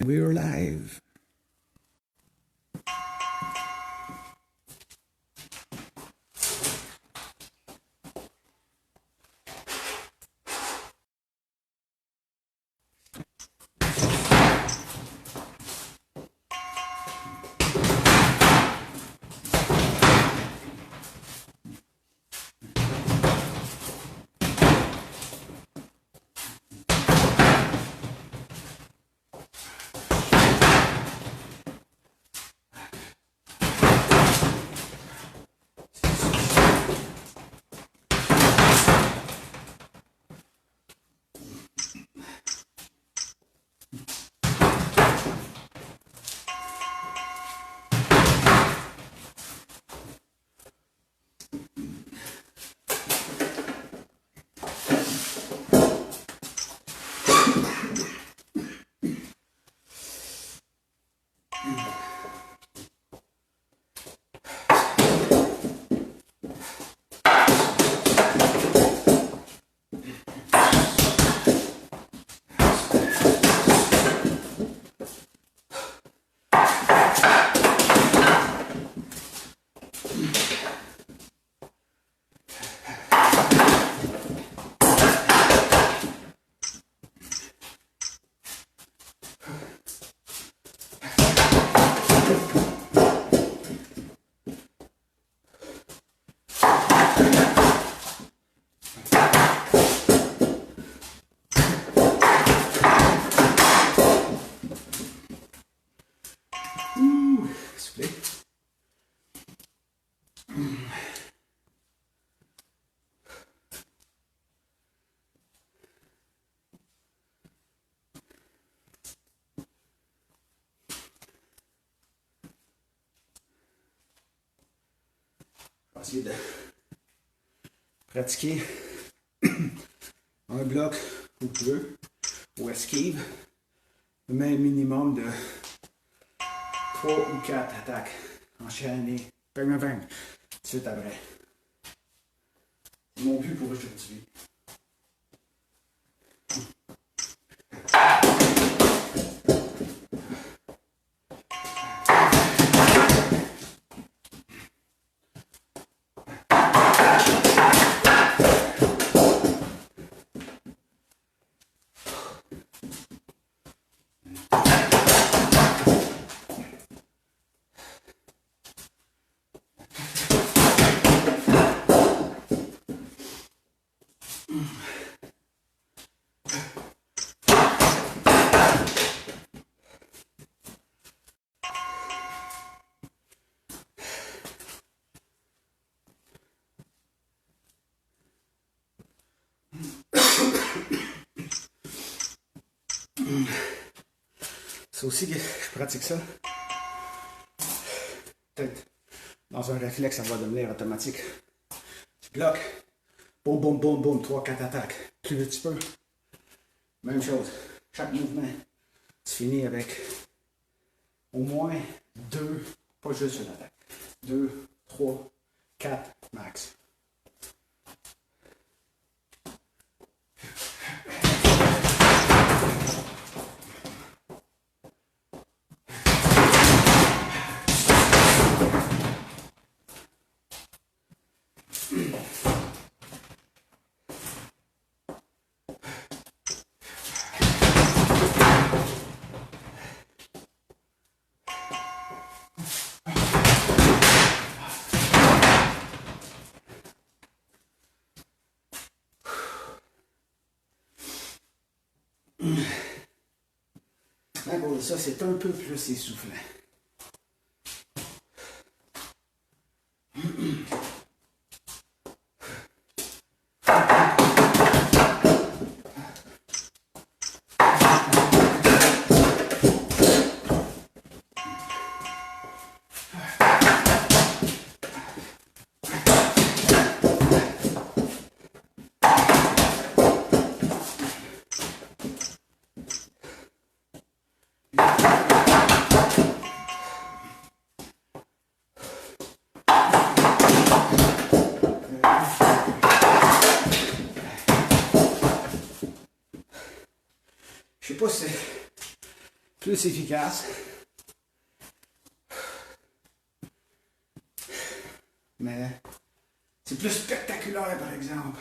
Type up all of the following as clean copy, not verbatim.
We're live. On va essayer de pratiquer un bloc ou deux, ou esquive, mais un minimum de 3 ou 4 attaques enchaînées, bang, bang, bang, tout de suite après. C'est mon but pour aujourd'hui. C'est aussi que je pratique ça. Peut-être dans un réflexe, ça va devenir automatique. Tu bloques, boum, boum, boum, boum, 3-4 attaques. Plus vite tu peux. Même chose. Chaque mouvement, tu finis avec au moins 2, pas juste une attaque. 2, 3, 4 max. À cause de ça, c'est un peu plus essoufflant. Je sais pas si c'est plus efficace. Mais c'est plus spectaculaire, par exemple.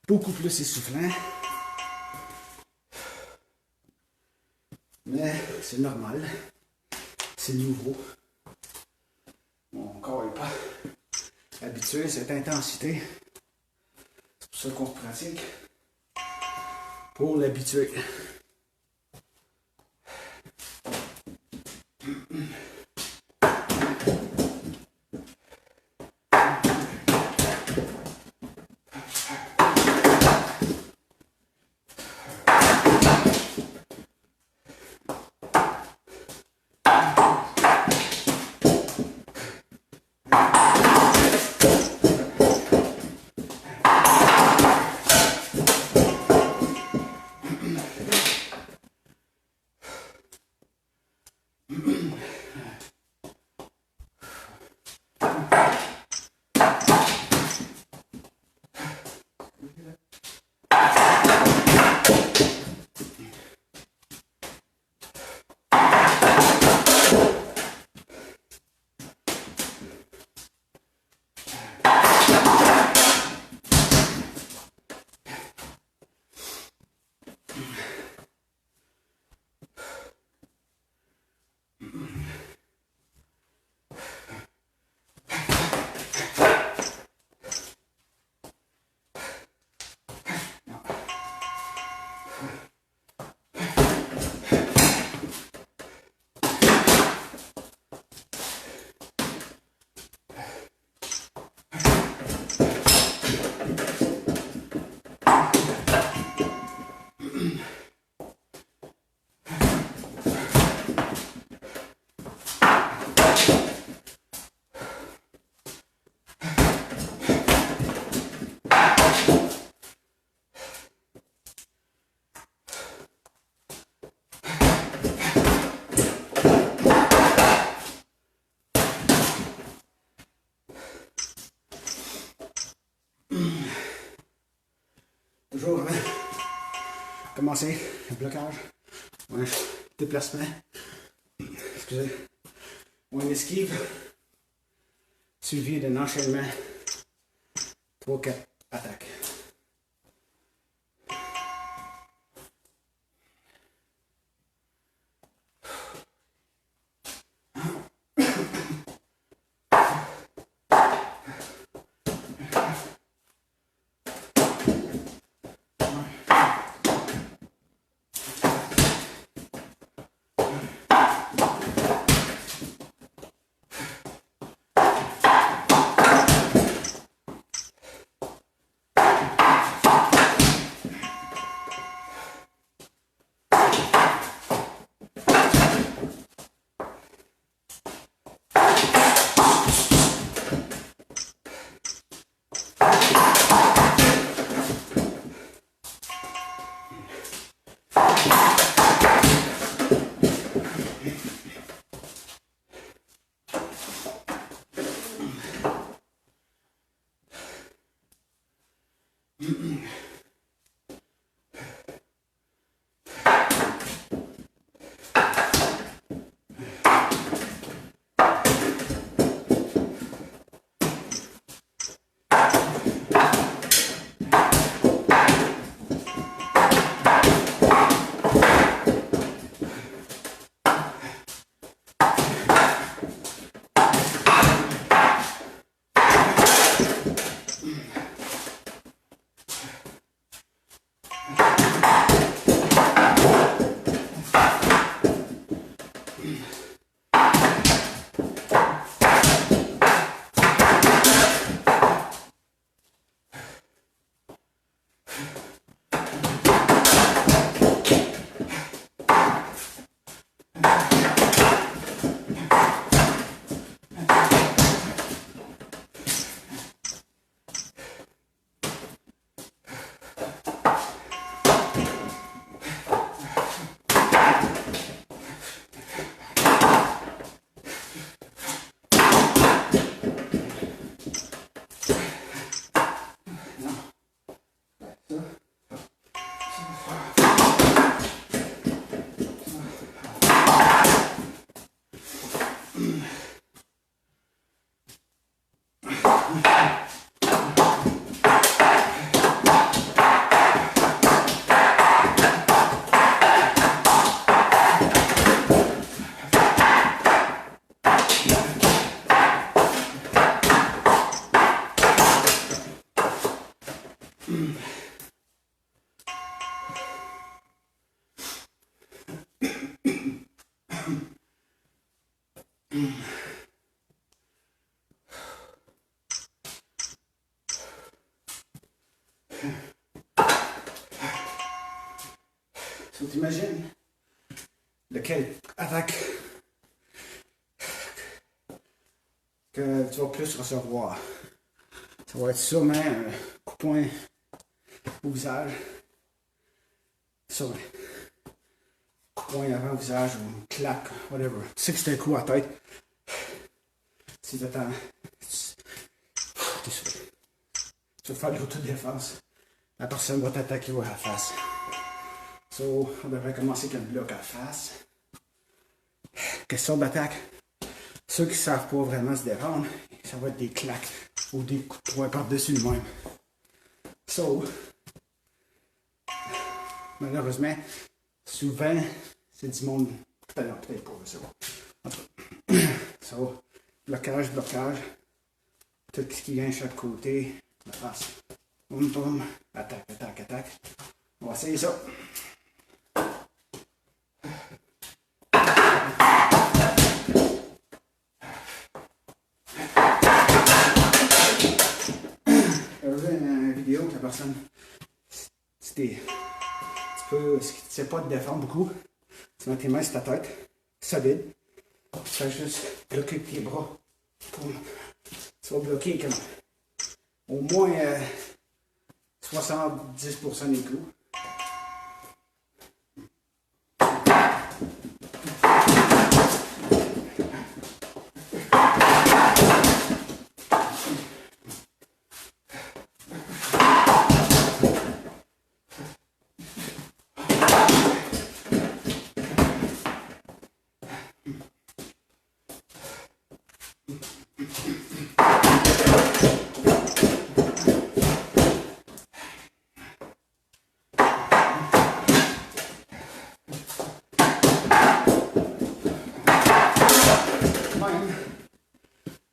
Beaucoup plus essoufflant. Mais c'est normal. C'est nouveau. Mon corps n'est pas habitué à cette intensité. C'est pour ça qu'on pratique. Pour l'habituer. Toujours avant de commencer le blocage, un déplacement, excusez, ou une esquive, suivi d'un enchaînement, 3-4 attaques. So, t'imagines lequel attaque que tu vas plus recevoir. Ça va être sûrement un coup de poing au visage. Sûrement. Coup de poing avant le visage ou une claque, whatever. Tu sais que c'est un coup à tête. Si t'attends. Tu vas faire de l'autodéfense. La personne va t'attaquer à la face. So, on devrait commencer avec un bloc à la face. Question d'attaque. Ceux qui ne savent pas vraiment se défendre, ça va être des claques ou des coups de poing par-dessus le même. So, malheureusement, souvent, c'est du monde. Peut-être pas, je sais pas. En tout cas, so, blocage. Tout ce qui vient de chaque côté, la face. Boum, boum, attaque. On va essayer ça. Vidéo que la personne, si tu sais pas te défendre beaucoup, tu mets tes mains sur ta tête, solide, tu fais juste bloquer tes bras. Tu vas bloquer comme au moins 70% des coups.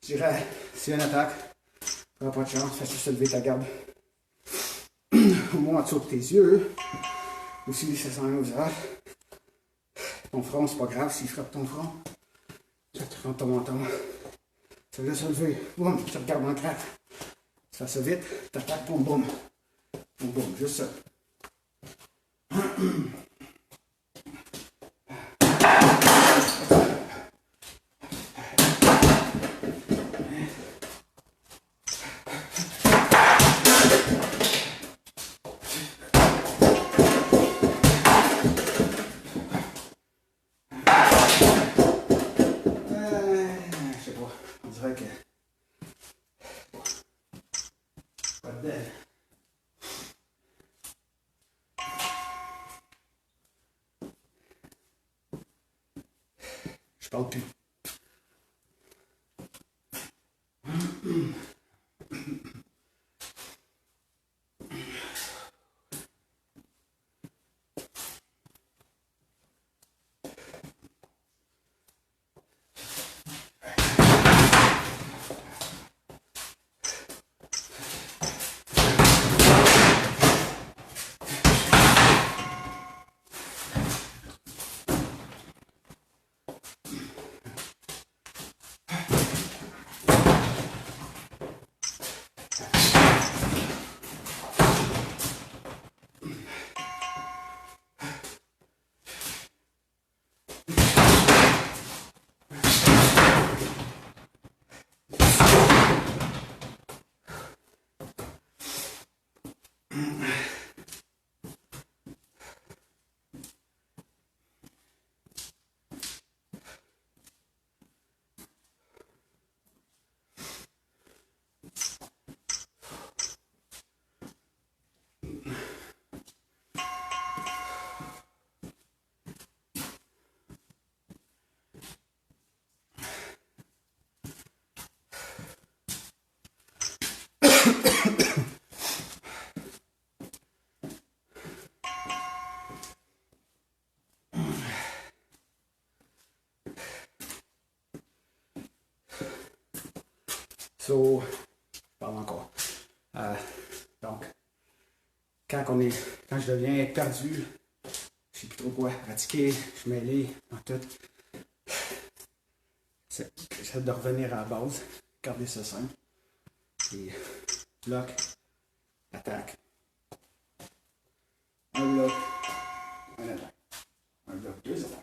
Je dirais, c'est une attaque, tu n'auras pas de chance, fais juste lever ta garde. Au moins en dessous de tes yeux, aussi si ça sent au visage. Ton front, c'est pas grave s'il frappe ton front. Ça te rend ton menton. Ça veut se lever, boum, tu regardes en craque. Tu fais ça vite, t'attaques, boum, boum. Boum, boum, juste ça. Je parle plus. So, je parle encore. Donc, quand je deviens perdu, je sais plus trop quoi, fatigué, je suis mêlé, en tout. J'essaie de revenir à la base, garder ça simple. Et bloc, attaque. Un bloc, un attaque. Un bloc, deux attaques.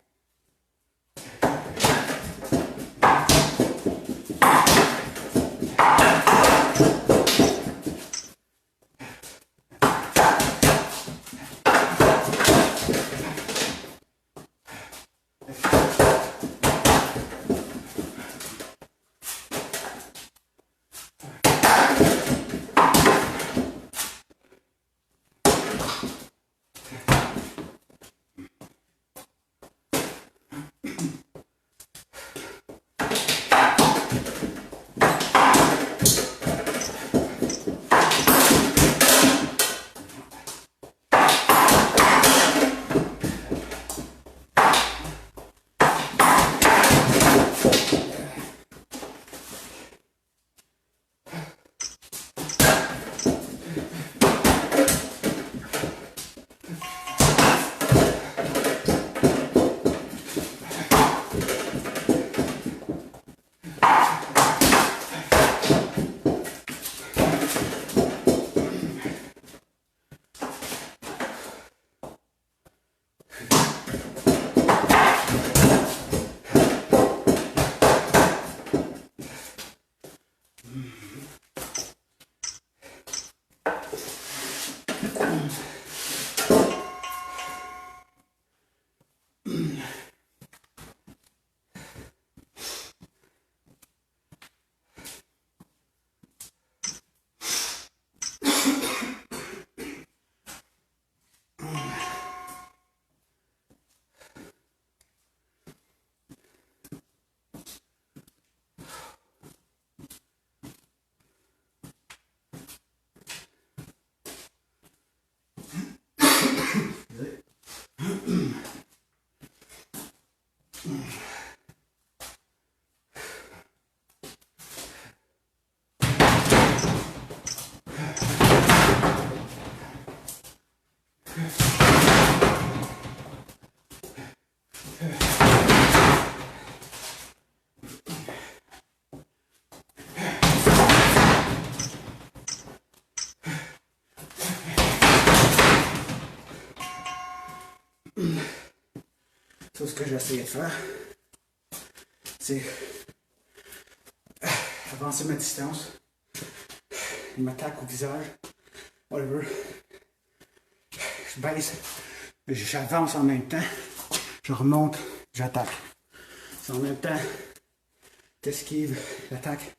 Ça, ce que j'ai essayé de faire, c'est avancer ma distance. Il m'attaque au visage. Whatever. Je baisse. J'avance en même temps. Je remonte. J'attaque. C'est en même temps. Tu esquives l'attaque.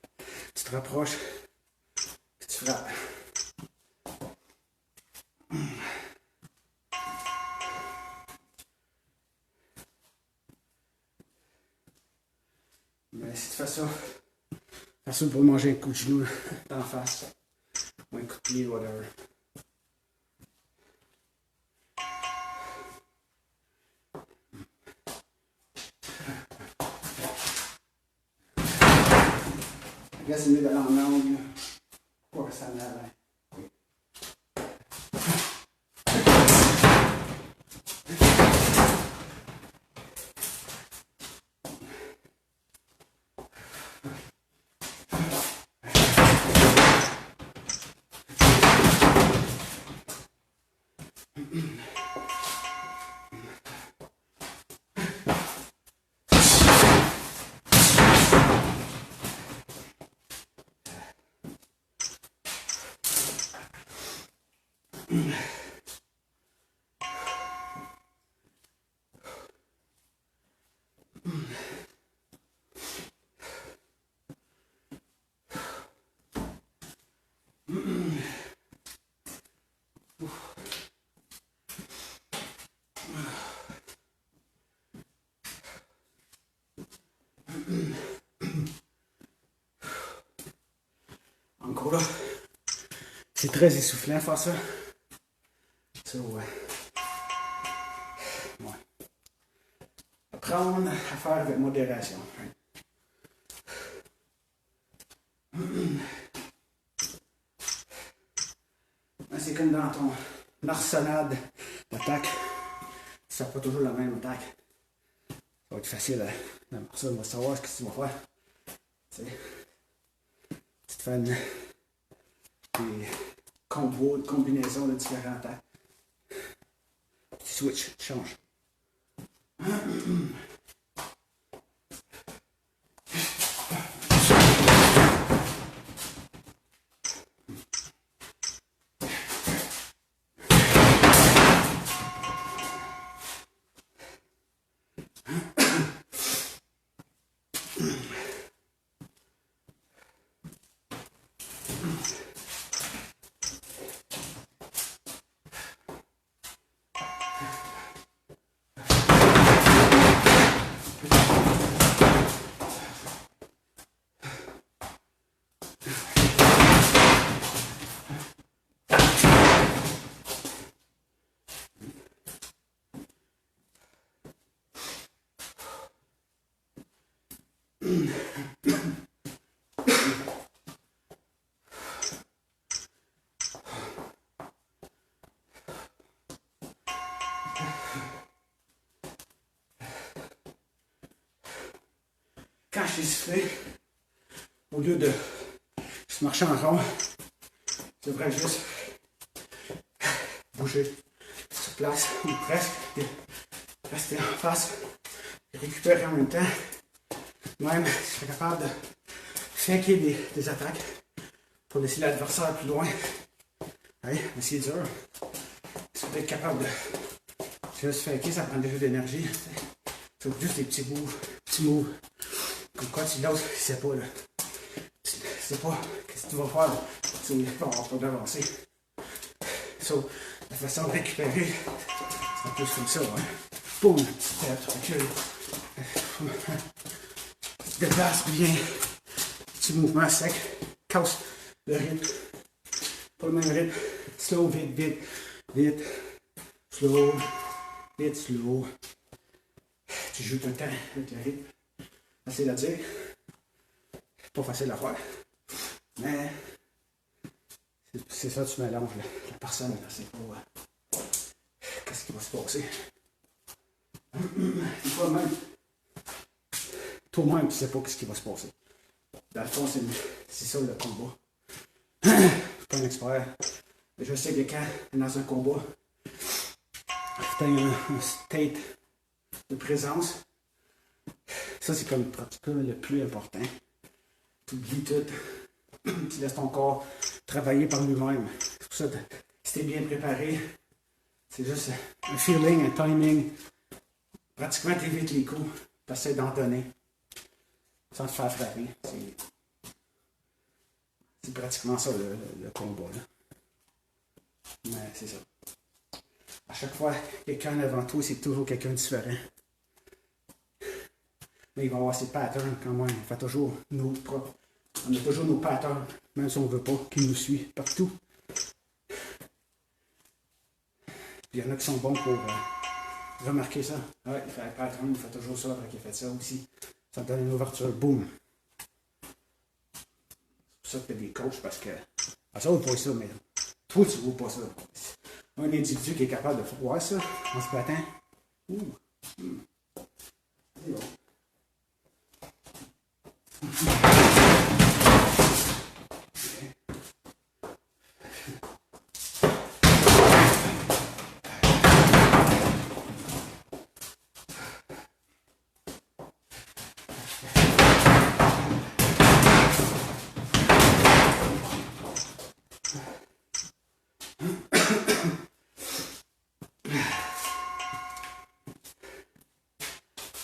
Tu te rapproches. Puis tu frappes. Mais si tu fais ça, facile pour manger un coup de genou d'en face. Ou un coup de pied, whatever. Là, c'est mieux d'aller en angle pour que ça n'aille. Encore là, c'est très essoufflant faire ça. Ça, ouais. Apprendre à faire avec modération. C'est comme dans ton arsenal d'attaque. Tu ne fais pas toujours la même attaque. Ça va être facile. Hein? Ça, on va savoir ce que tu vas faire. Tu te fais des combos, de combinaisons de différentes attaques. Tu switches, tu changes. Quand je suis sifflé, au lieu de se marcher en rond, je devrais juste bouger sur place, ou presque, et rester en face, et récupérer en même temps. Même si je serais capable de faker des attaques pour laisser l'adversaire plus loin. Ouais, mais c'est dur. Si vous êtes capable de juste faker, ça prend déjà de l'énergie. C'est juste des petits moves. Comme quoi, tu l'autre, il sait pas, là. Tu sais pas qu'est-ce que tu vas faire. Tu vas avoir pas d'avancer. So, la façon de récupérer, c'est un peu comme ça, hein. Boum, tu tapes, tu recules. Tu te déplaces bien. Petit mouvement sec. Casse le rythme. Pas le même rythme. Slow, vite. Slow, vite, slow. Tu joues tout le temps avec le rythme. Facile à dire. Pas facile à faire. Mais c'est ça, tu mélanges la personne. C'est pas qu'est-ce qui va se passer. Des fois même, toi-même, tu sais pas ce qui va se passer. Dans le fond, c'est ça le combat. Je suis pas un expert. Mais je sais que quand dans un combat, tu as un state de présence. Ça, c'est comme pratiquement le plus important. Tu oublies tout. Tu laisses ton corps travailler par lui-même. C'est pour ça que si tu es bien préparé, c'est juste un feeling, un timing. Pratiquement, tu évites les coups. Tu essaies d'en donner sans te faire frapper. C'est pratiquement ça le combat. Là. Mais c'est ça. À chaque fois, quelqu'un devant toi, c'est toujours quelqu'un de différent. Mais il va avoir ses patterns quand même. On fait toujours nos propres. On a toujours nos patterns, même si on ne veut pas, qui nous suivent partout. Il y en a qui sont bons pour remarquer ça. Ouais, il fait un pattern, il fait toujours ça, après qu'il fait ça aussi. Ça donne une ouverture, boum. C'est pour ça que tu as des coachs, parce que. Ah, ça vaut pas ça, mais toi, tu ne vaux pas ça. Un individu qui est capable de voir ça en se battant. C'est bon.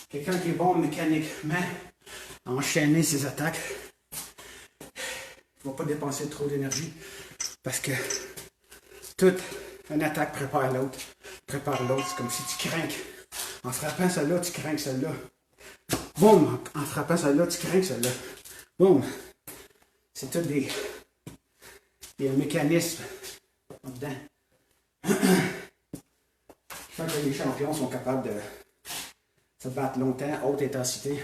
Quelqu'un qui est bon mécaniquement à enchaîner ses attaques, il ne va pas dépenser trop d'énergie parce que toute une attaque prépare l'autre. C'est comme si tu craques. En frappant celle-là, tu craques celle-là. Boum! En frappant celle-là, tu craques celle-là. Boum! C'est tout des mécanismes là-dedans. Je pense que les champions sont capables de se battre longtemps, haute intensité.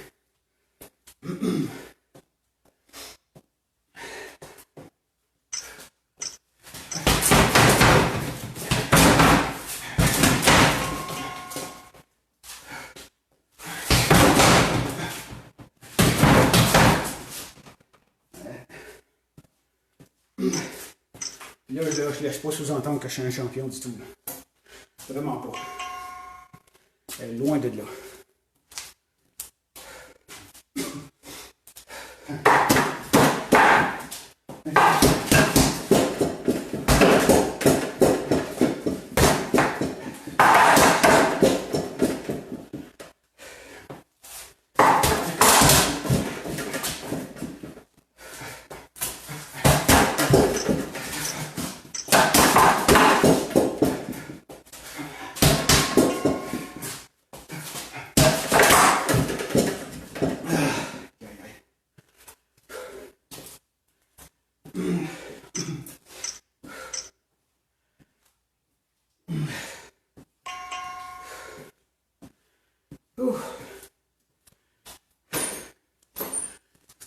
Là, je ne laisse pas sous-entendre que je suis un champion du tout. Là. Vraiment pas. Elle est loin de là.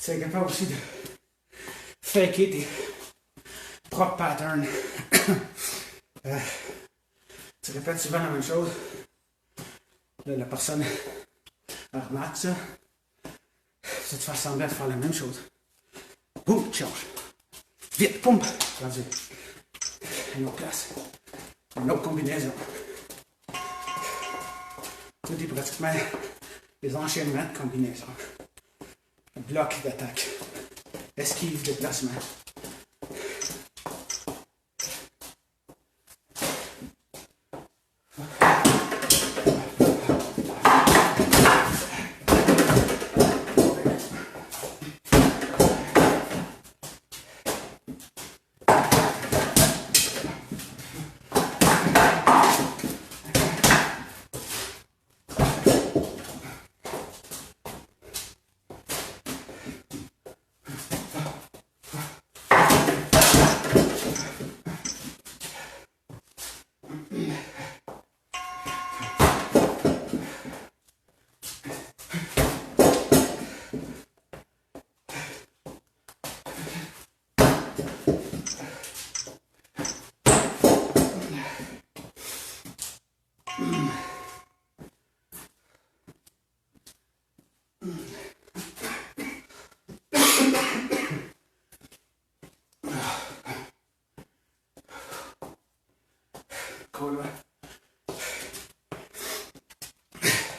Tu es capable aussi de faker tes propres patterns. Tu répètes souvent la même chose. Là, la personne remarque ça. Ça te fait semblant de faire la même chose. Boum, change. Vite, boum. Rendu. Une autre place. Une autre combinaison. Tout est pratiquement des enchaînements de combinaisons. Bloc d'attaque. Esquive, déplacement.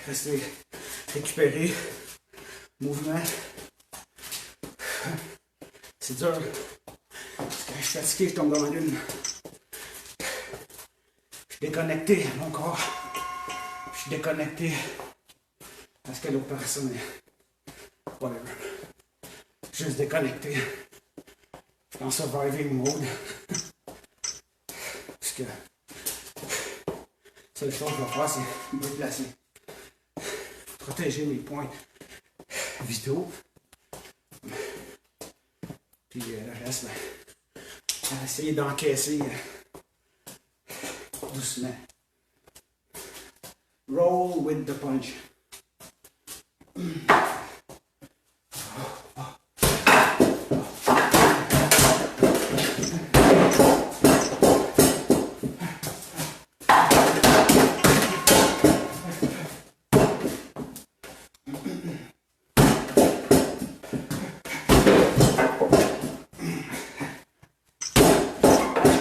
Restez récupéré. Mouvement. C'est dur. Parce que je suis fatigué, je tombe dans la lune. Je suis déconnecté à mon corps. Je suis déconnecté à ce que l'autre personne est. Whatever. Juste déconnecté. Je suis en surviving mode. Parce que la seule chose que je vais faire, c'est me déplacer. Protéger mes points vitaux. Puis le reste, ben, essayer d'encaisser doucement. Roll with the punch.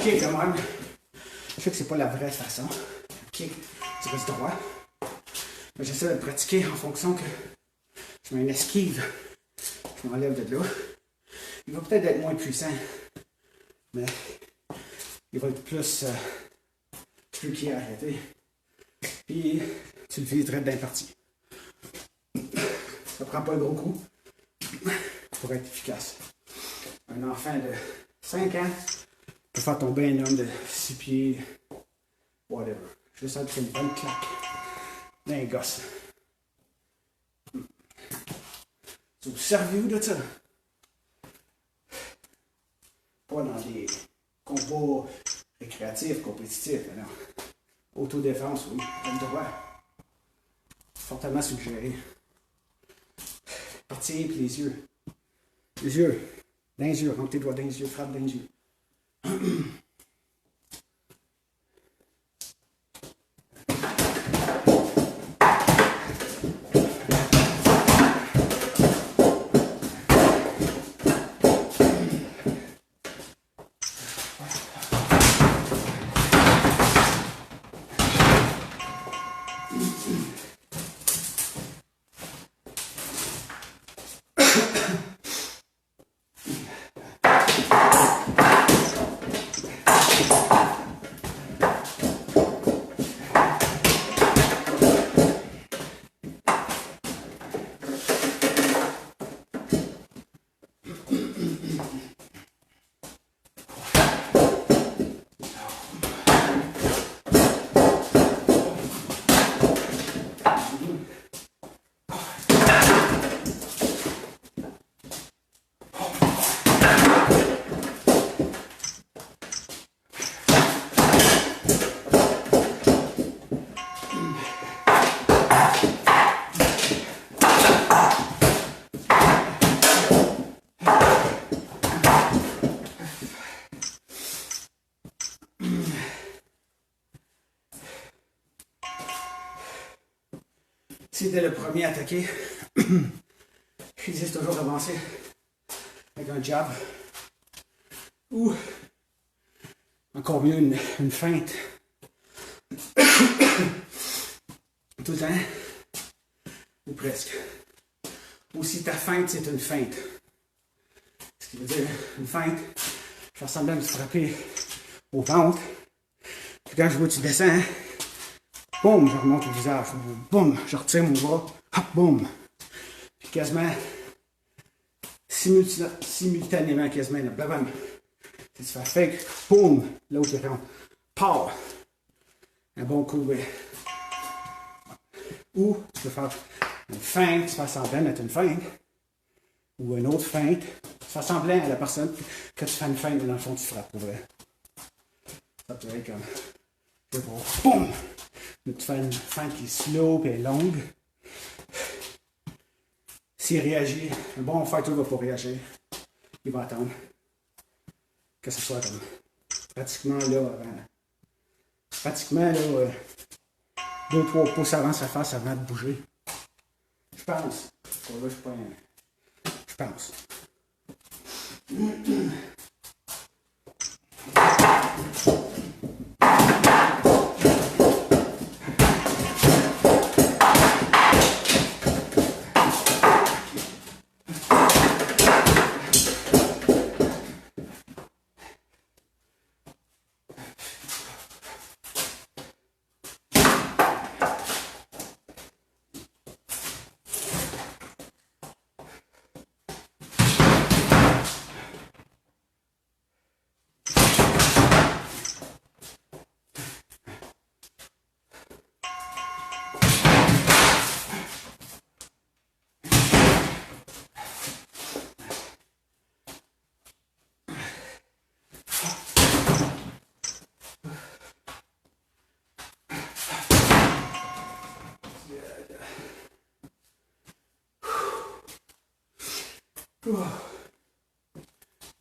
Kick quand même. Je sais que c'est pas la vraie façon. Kick, tu restes droit. Mais j'essaie de le pratiquer en fonction que je mets une esquive. Je m'enlève de là. Il va peut-être être moins puissant. Mais il va être plus tricky à arrêter. Puis tu le filtres d'un parti. Ça prend pas un gros coup pour être efficace. Un enfant de 5 ans peut faire tomber un homme de 6 pieds, whatever. Juste avec une bonne claque d'un gosse. Tu vous servez-vous de ça? Pas dans des combats récréatifs, compétitifs, mais non. Autodéfense, oui, t'as le droit. Fortement suggéré. Partir puis les yeux. Les yeux. Dans les yeux, rentre tes doigts dans les yeux, frappe dans les yeux. Si t'es le premier à attaquer, je dis toujours d'avancer avec un jab. Ou encore mieux une feinte. Tout le temps. Ou presque. Ou si ta feinte, c'est une feinte. Ce qui veut dire une feinte, je fais semblant de te frapper au ventre. Puis quand je vois que tu descends, boum, je remonte au visage. Boum, je retire mon bras. Hop, boum. Puis quasiment, simultanément, quasiment, là, blam. Si tu fais fake, boum, l'autre qui rentre. Pow! Un bon coup. Ou tu peux faire une feinte, tu fais semblant d'être une feinte. Ou une autre feinte. Tu fais semblant à la personne que tu fais une feinte, mais dans le fond, tu frappes pour vrai. Ça peut être comme. Boum! Mais tu fais une feinte qui est slow et longue. S'il réagit, un bon fighter ne va pas réagir. Il va attendre que ce soit comme pratiquement là avant. Pratiquement là 2-3 pouces avant sa face avant de bouger. Je pense. Là, je suis pas un... Je pense.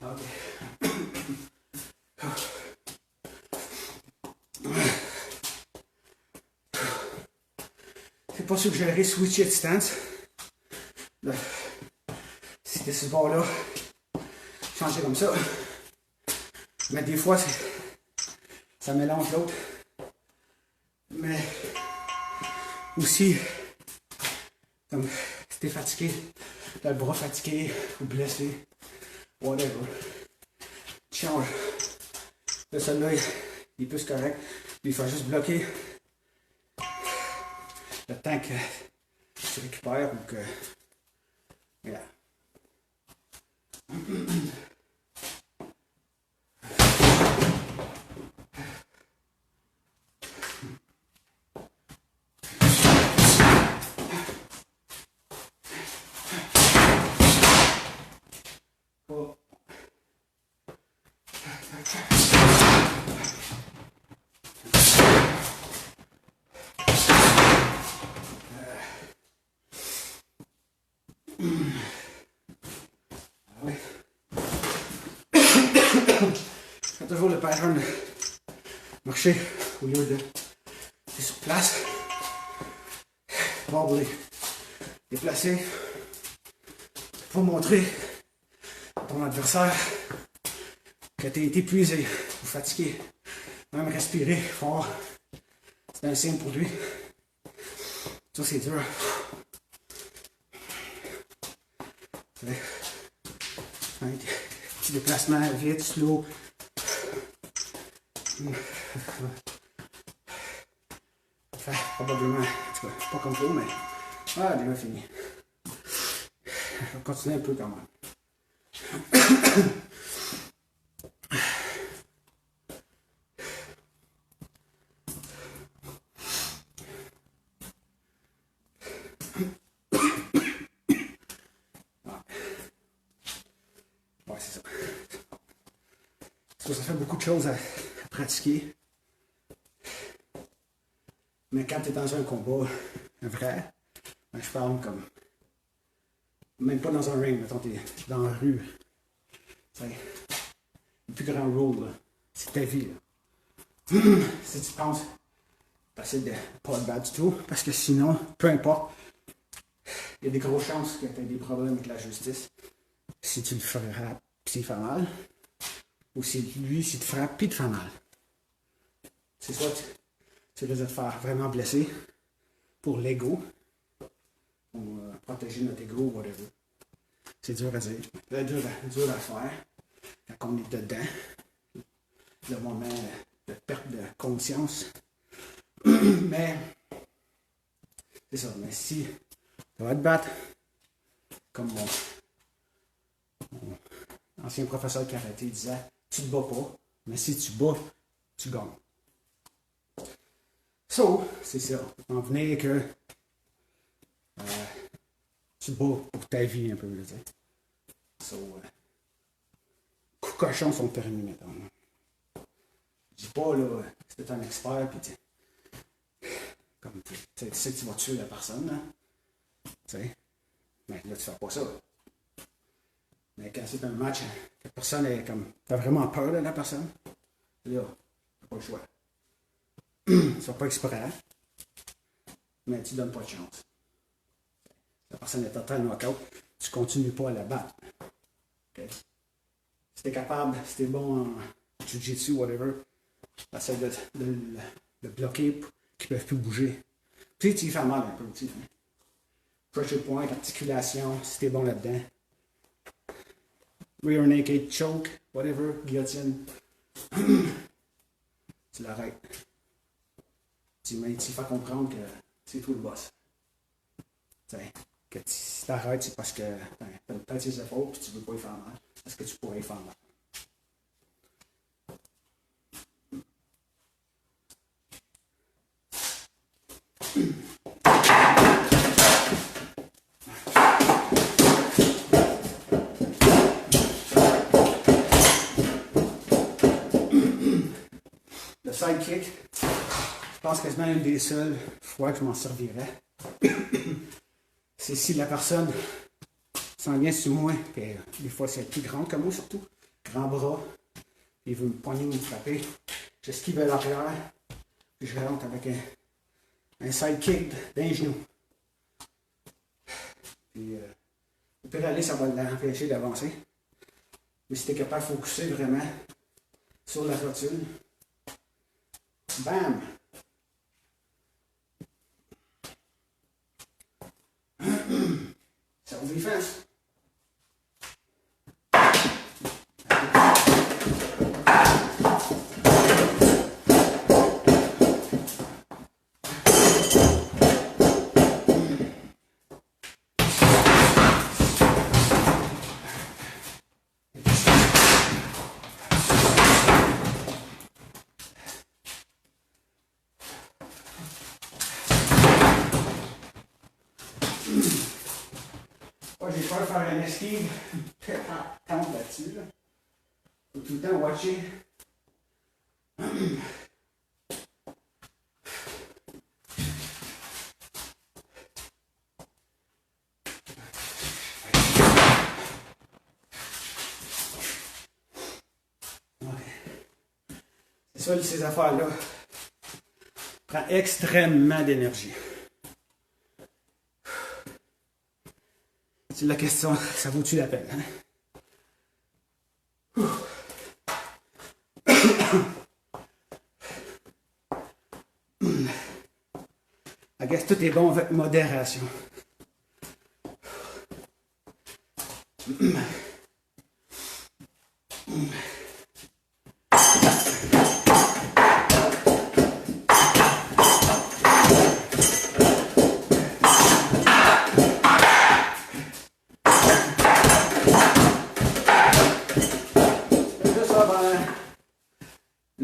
Ok. C'est pas sûr que j'aurais switché de stance. Là, si t'es sur ce bord-là, changer comme ça. Mais des fois, ça mélange l'autre. Mais aussi, comme si t'es fatigué, t'as le bras fatigué ou blessé, whatever. Tu changes. Là, celui-là, il est plus correct. Il faut juste bloquer le temps que tu récupères ou que. Voilà. Oh. C'est toujours le pattern de marcher au lieu de sur place. Bon, les déplacer pour montrer à ton adversaire que tu es épuisé ou fatigué. Même respirer fort, c'est un signe pour lui. Ça, c'est dur. Un petit déplacement vite, slow. Faire probablement, en tout cas, pas comme faut, mais déjà fini. Je vais continuer un peu quand même. Ouais, c'est ça. Ça fait beaucoup de choses à pratiquer. Mais quand tu es dans un combat vrai, ben, je parle comme. Même pas dans un ring, mettons, tu es dans la rue. Le plus grand rôle, c'est ta vie. Si tu penses, essaie de pas te battre du tout, parce que sinon, peu importe, il y a des grosses chances que tu aies des problèmes avec la justice. Si tu le frappes, puis il fait mal. Ou si lui, s'il te frappe, puis il te fait mal. C'est soit tu risques de te faire vraiment blesser pour l'ego, pour protéger notre ego, whatever. C'est dur à dire. C'est dur à faire quand on est dedans. Le moment de perte de conscience. Mais, c'est ça. Mais si tu vas te battre, comme mon ancien professeur de karaté disait, tu te bats pas, mais si tu bats, tu gagnes. So, c'est ça. En venir que tu te bats pour ta vie un peu, je veux dire. So, coups cochons sont permis maintenant. Je dis pas, là, si t'es un expert, pis comme tu sais que tu vas tuer la personne, là. Tu sais. Mais là, tu fais pas ça. Mais quand c'est un match, la personne est comme. T'as vraiment peur de la personne, là, t'as pas le choix. Tu fais pas exprès, mais tu donnes pas de chance. La personne est total knockout, tu continues pas à la battre. Okay? Si t'es capable, si t'es bon en jiu-jitsu, whatever, essaie de le bloquer pour qu'ils ne peuvent plus bouger. Puis tu y fais mal un peu aussi. Hein? Pressure point, articulation, si t'es bon là-dedans. Rear naked choke, whatever, guillotine. Tu l'arrêtes. Tu fais comprendre que c'est toi le boss. T'sais, que si t'arrêtes, c'est parce que t'as peut-être ses épaules et tu veux pas y faire mal. Parce que tu pourrais y faire mal. Le sidekick, je pense quasiment une des seules fois que je m'en servirais. C'est si la personne s'en vient sur moi, puis des fois c'est plus grande que moi surtout, grand bras, il veut me poigner ou me frapper, j'esquive à l'arrière, puis je rentre avec un sidekick d'un genou. Puis au pire aller, ça va l'empêcher d'avancer. Mais si tu es capable de focuser vraiment sur la rotule, bam! Ça ouvre les fesses. Moi, j'ai peur de faire un esquive. Tente là-dessus. Là. Faut tout le temps watcher. C'est ça, ces affaires-là. Prend extrêmement d'énergie. C'est la question, ça vaut-tu la peine? Hein? I guess tout est bon avec modération. Une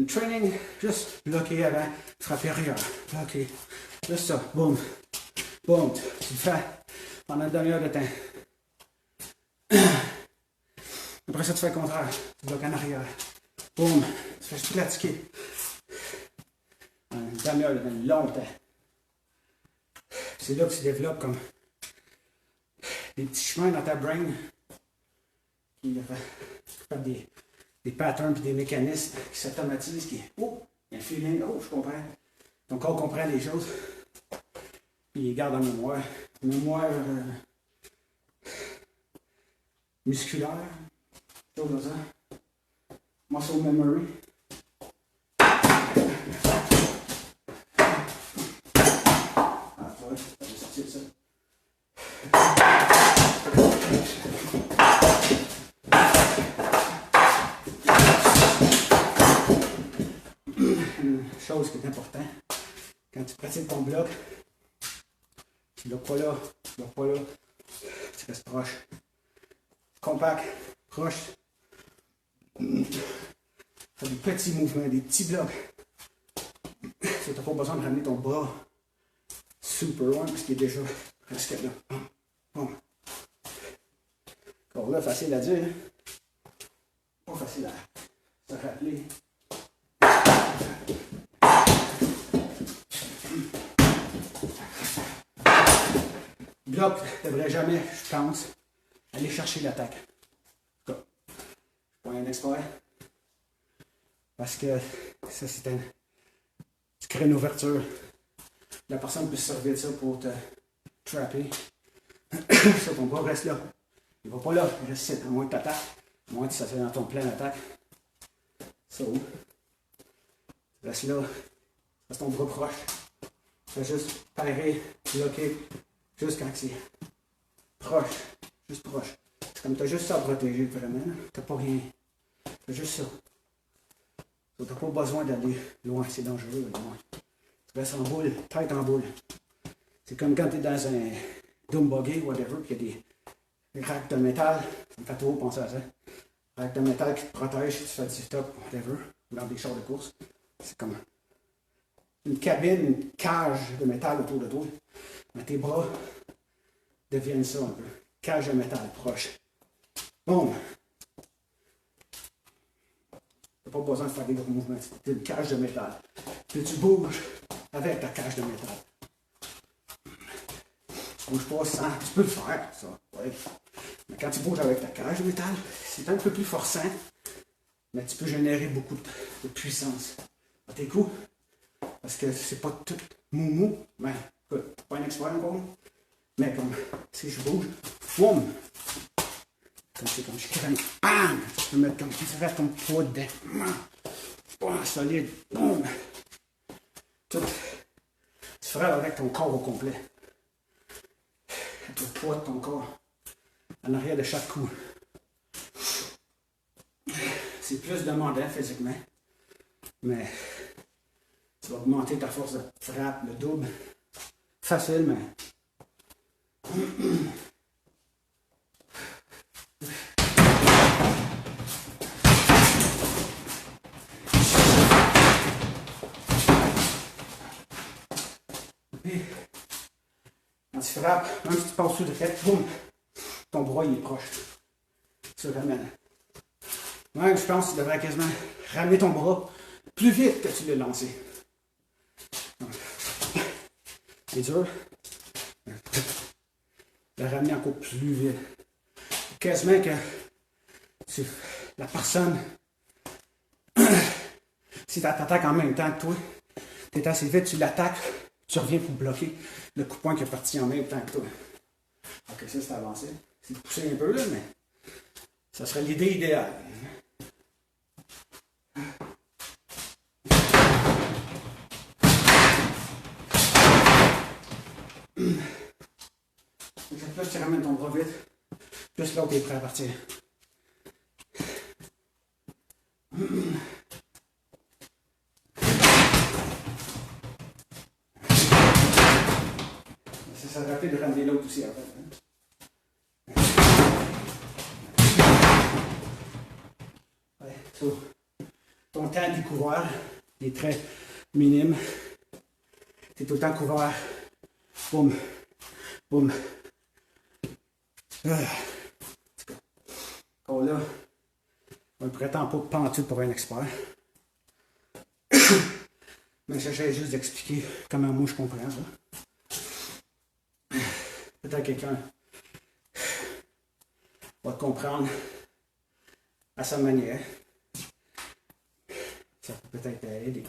training, juste bloquer avant, frapper arrière, bloquer, juste ça, boum, boum, tu le fais pendant une demi-heure de temps. Après ça, tu fais le contraire, tu bloques en arrière, boum, tu fais juste pratiquer. Une demi-heure de temps, longtemps. C'est là que tu développes comme des petits chemins dans ta brain qui font des patterns et des mécanismes qui s'automatisent, qui, oh, il y a un feeling, oh, je comprends. Ton corps comprend les choses, puis il garde en mémoire. Mémoire musculaire, chose comme ça. Muscle memory. Ah, tu vois, c'est ça. Une chose qui est importante, quand tu pratiques ton bloc, tu ne bloques pas là, tu ne bloques pas là, tu restes proche. Compact, proche. Fais des petits mouvements, des petits blocs. Tu n'as pas besoin de ramener ton bras super loin parce qu'il est déjà presque là. Bon. Encore là, facile à dire. Pas facile à se rappeler. Bloc ne devrait jamais, je pense, aller chercher l'attaque. Je ne suis pas un expert. Parce que ça, c'est un. Tu crées une ouverture. La personne peut se servir de ça pour te trapper. Ça, ton bras reste là. Il ne va pas là, il reste ici, à moins que tu attaques. À moins que ça soit dans ton plein d'attaque. Ça où? Tu restes là. Reste ton bras proche. Tu fais juste parer, bloquer. Juste quand c'est proche, juste proche. C'est comme tu as juste ça à protéger vraiment. Tu n'as pas rien. Tu as juste ça. Tu n'as pas besoin d'aller loin, c'est dangereux loin. Tu restes en boule, tête en boule. C'est comme quand tu es dans un dome buggy, whatever, puis il y a des racks de métal. Ça me fait trop penser à ça. Racks de métal qui te protègent si tu fais du stop, whatever, ou dans des chars de course. C'est comme une cabine, une cage de métal autour de toi. Mais tes bras deviennent ça un peu. Cage de métal proche. Boum! Tu n'as pas besoin de faire des gros mouvements. C'est une cage de métal. Puis tu bouges avec ta cage de métal. Tu bouges pas sans. Tu peux le faire, ça. Ouais. Mais quand tu bouges avec ta cage de métal, c'est un peu plus forçant. Mais tu peux générer beaucoup de puissance à tes coups. Parce que c'est pas tout mou. Mais écoute, pas un expert encore. Mais comme si je bouge, boum! Comme c'est comme je crème, bam! Tu peux mettre comme si tu fais ton poids dedans. Boum, solide, boum! Tout. Tu ferais avec ton corps au complet. Le poids de ton corps en arrière de chaque coup. C'est plus demandant physiquement, mais tu vas augmenter ta force de frappe, le double, facilement. Et quand tu frappes, même si tu passes sous de tête, boum, ton bras il est proche. Tu le ramènes. Même, je pense que tu devrais quasiment ramener ton bras plus vite que tu l'as lancé. C'est dur. Le ramener encore plus vite. Quasiment que la personne, si tu attaques en même temps que toi, tu es assez vite, tu l'attaques, tu reviens pour bloquer le coup de poing qui est parti en même temps que toi. Ok, ça c'est avancé. C'est poussé un peu là, mais ça serait l'idée idéale. Plus tu ramènes ton bras vite, plus l'autre t'es prêt à partir. Ça serait rapide de ramener l'autre aussi après. Ouais, so, ton temps du coureur est très minime. Tu es tout le temps couvert. Boum. Boum. Encore là, on ne prétend pas pentu pour un expert. Mais j'essaie juste d'expliquer comment moi je comprends ça. Peut-être quelqu'un va comprendre à sa manière. Ça peut peut-être aider.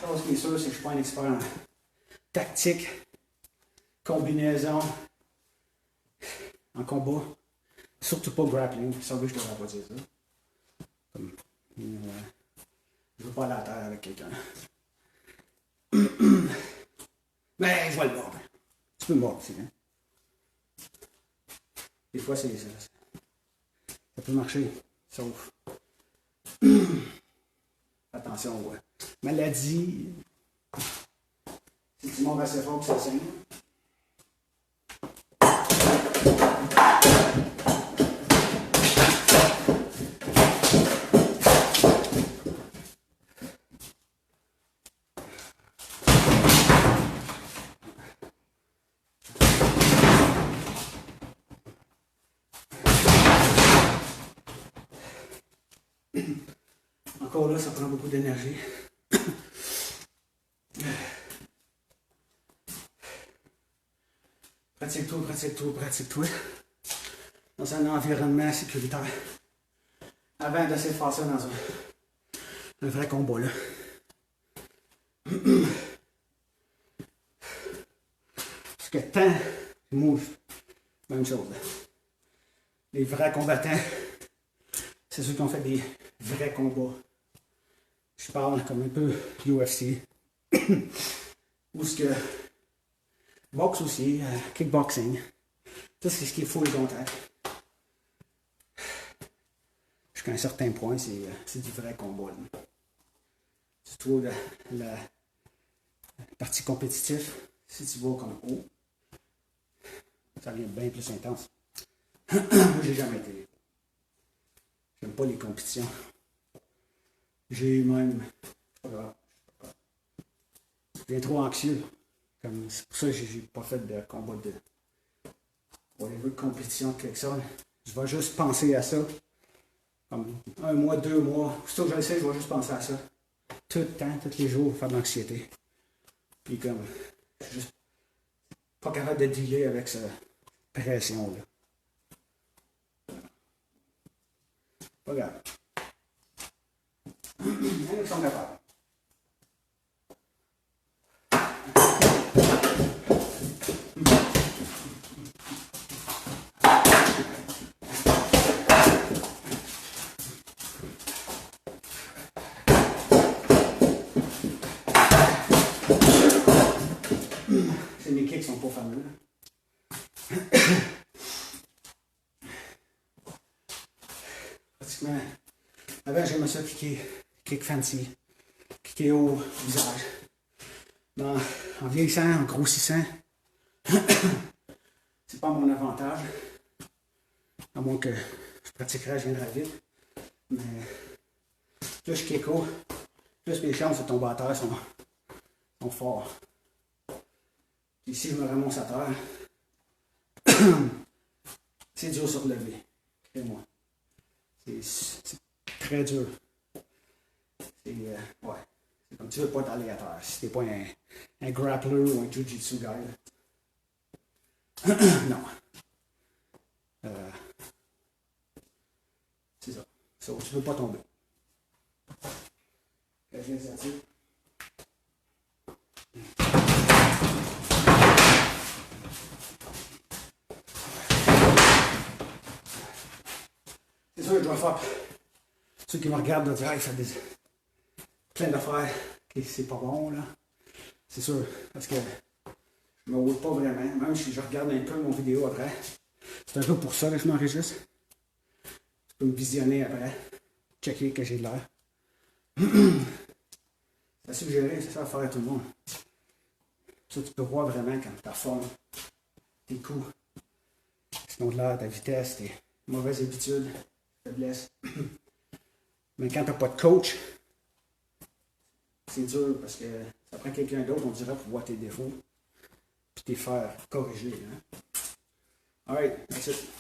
Chose qui est sûre, c'est que je ne suis pas un expert en tactique, combinaison, en combat. Surtout pas grappling. Ça, je ne devrais pas dire ça. Comme, je ne veux pas aller à terre avec quelqu'un. Mais je vais le mordre. Tu peux me mordre aussi. Hein? Des fois, ça peut marcher. Sauf. Attention, ouais. Maladie. Si tu montes assez fort, ça saigne. Encore là, ça prend beaucoup d'énergie. Pratique-toi, pratique-toi, pratique-toi. Dans un environnement sécuritaire. Avant d'essayer de faire ça dans un vrai combat, là. Parce que tant, moi, même chose. Là. Les vrais combattants, c'est ceux qui ont fait des vrais combats. Je parle comme un peu UFC. Ou ce que. Boxe aussi, kickboxing. Tout ce qui est full contact. Jusqu'à un certain point, c'est du vrai combat. Là. Surtout la partie compétitive, si tu vas comme haut, ça devient bien plus intense. Moi, j'ai jamais été. J'aime pas les compétitions. J'ai même. Je deviens trop anxieux. C'est pour ça que j'ai pas fait de combat de compétition quelque chose. Je vais juste penser à ça. Comme 1 mois, 2 mois. Surtout que je le sais, je vais juste penser à ça. Tout le temps, tous les jours, faire de l'anxiété. Puis comme, je suis juste pas capable de dealer avec cette pression-là. Pas grave. Ils sont capables. Mes kicks sont pas fameux. Pratiquement, avant j'aimais ça kick fancy, kicker au visage. En vieillissant, en grossissant, c'est pas mon avantage. À moins que je pratiquerais, je viendrais vite. Mais plus je kick haut, plus mes chances de tomber à terre sont fortes. Et si je me ramasse à terre, c'est dur sur le lever. Crée-moi. C'est très dur. Ouais. C'est comme tu veux pas t'aller à terre. Si t'es pas un grappler ou un jiu-jitsu guy. Non. C'est ça. Tu veux pas tomber. C'est sûr que je dois faire. Ceux qui me regardent doivent dire, il fait des plein d'affaires qui c'est pas bon, là. C'est sûr, parce que je me roule pas vraiment. Même si je regarde un peu mon vidéo après. C'est un peu pour ça que je m'enregistre. Tu peux me visionner après. Checker que j'ai de l'air. C'est à suggérer, c'est ça à faire à tout le monde. Ça, tu peux voir vraiment quand tu performes tes coups. Sinon de l'air, ta vitesse, tes mauvaises habitudes, faiblesses. Mais quand tu n'as pas de coach, c'est dur parce que ça prend quelqu'un d'autre, on dirait, pour voir tes défauts. Puis t'es faire corriger. Hein? Alright, that's it.